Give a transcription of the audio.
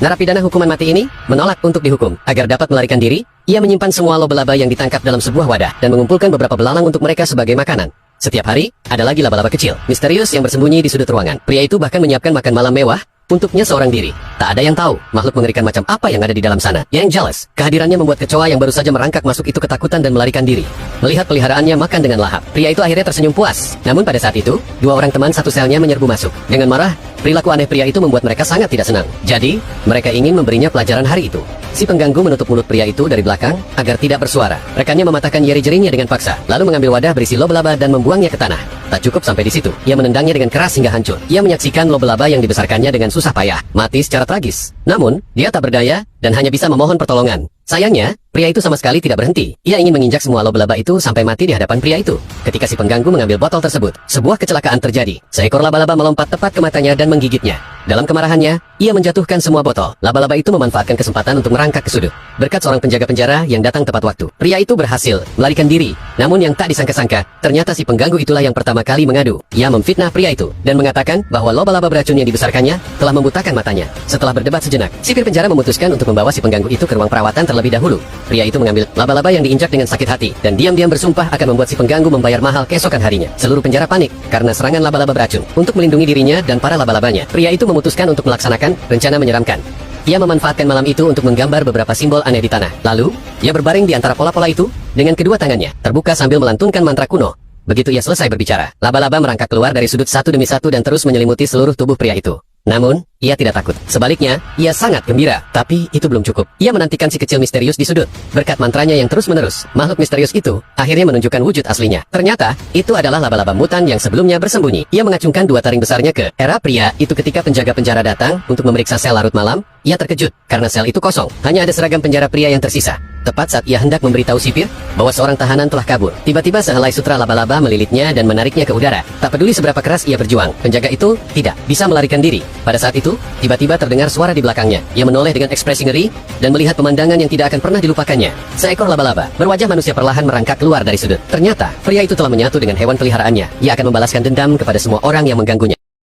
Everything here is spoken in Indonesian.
Narapidana hukuman mati ini menolak untuk dihukum. Agar dapat melarikan diri, ia menyimpan semua laba-laba yang ditangkap dalam sebuah wadah dan mengumpulkan beberapa belalang untuk mereka sebagai makanan. Setiap hari, ada lagi laba-laba kecil, misterius yang bersembunyi di sudut ruangan. Pria itu bahkan menyiapkan makan malam mewah untuknya seorang diri. Tak ada yang tahu makhluk mengerikan macam apa yang ada di dalam sana. Yang jealous, kehadirannya membuat kecoa yang baru saja merangkak masuk itu ketakutan dan melarikan diri. Melihat peliharaannya makan dengan lahap, pria itu akhirnya tersenyum puas. Namun pada saat itu, dua orang teman satu selnya menyerbu masuk. Dengan marah, perilaku aneh pria itu membuat mereka sangat tidak senang. Jadi, mereka ingin memberinya pelajaran hari itu. Si pengganggu menutup mulut pria itu dari belakang agar tidak bersuara. Rekannya mematahkan jari-jarinya dengan paksa, lalu mengambil wadah berisi laba-laba dan membuangnya ke tanah. Tak cukup sampai di situ, ia menendangnya dengan keras hingga hancur. Ia menyaksikan laba-laba yang dibesarkannya dengan susah payah mati secara tragis. Namun, dia tak berdaya dan hanya bisa memohon pertolongan. Sayangnya, pria itu sama sekali tidak berhenti. Ia ingin menginjak semua laba-laba itu sampai mati di hadapan pria itu. Ketika si pengganggu mengambil botol tersebut, sebuah kecelakaan terjadi. Seekor laba-laba melompat tepat ke matanya dan menggigitnya. Dalam kemarahannya, ia menjatuhkan semua botol. Laba-laba itu memanfaatkan kesempatan untuk merangkak ke sudut. Berkat seorang penjaga penjara yang datang tepat waktu, pria itu berhasil melarikan diri. Namun yang tak disangka-sangka, ternyata si pengganggu itulah yang pertama kali mengadu. Ia memfitnah pria itu dan mengatakan bahwa laba-laba beracun yang dibesarkannya telah membutakan matanya. Setelah berdebat sejenak, sipir penjara memutuskan untuk membawa si pengganggu itu ke ruang perawatan terlebih dahulu. Pria itu mengambil laba-laba yang diinjak dengan sakit hati dan diam-diam bersumpah akan membuat si pengganggu membayar mahal keesokan harinya. Seluruh penjara panik karena serangan laba-laba beracun. Untuk melindungi dirinya dan para laba-labanya, pria itu memutuskan untuk melaksanakan rencana menyeramkan. Ia memanfaatkan malam itu untuk menggambar beberapa simbol aneh di tanah. Lalu, ia berbaring di antara pola-pola itu dengan kedua tangannya terbuka sambil melantunkan mantra kuno. Begitu ia selesai berbicara, laba-laba merangkak keluar dari sudut satu demi satu dan terus menyelimuti seluruh tubuh pria itu. Namun, ia tidak takut. Sebaliknya, ia sangat gembira. Tapi itu belum cukup. Ia menantikan si kecil misterius di sudut. Berkat mantranya yang terus-menerus, makhluk misterius itu akhirnya menunjukkan wujud aslinya. Ternyata, itu adalah laba-laba mutan yang sebelumnya bersembunyi. Ia mengacungkan dua taring besarnya ke era pria itu ketika penjaga penjara datang untuk memeriksa sel larut malam. Ia terkejut karena sel itu kosong. Hanya ada seragam penjara pria yang tersisa. Tepat saat ia hendak memberitahu sipir bahwa seorang tahanan telah kabur, tiba-tiba sehelai sutra laba-laba melilitnya dan menariknya ke udara. Tak peduli seberapa keras ia berjuang, penjaga itu tidak bisa melarikan diri. Pada saat itu, tiba-tiba terdengar suara di belakangnya. Ia menoleh dengan ekspresi ngeri dan melihat pemandangan yang tidak akan pernah dilupakannya. Seekor laba-laba berwajah manusia perlahan merangkak keluar dari sudut. Ternyata, pria itu telah menyatu dengan hewan peliharaannya. Ia akan membalaskan dendam kepada semua orang yang mengganggunya.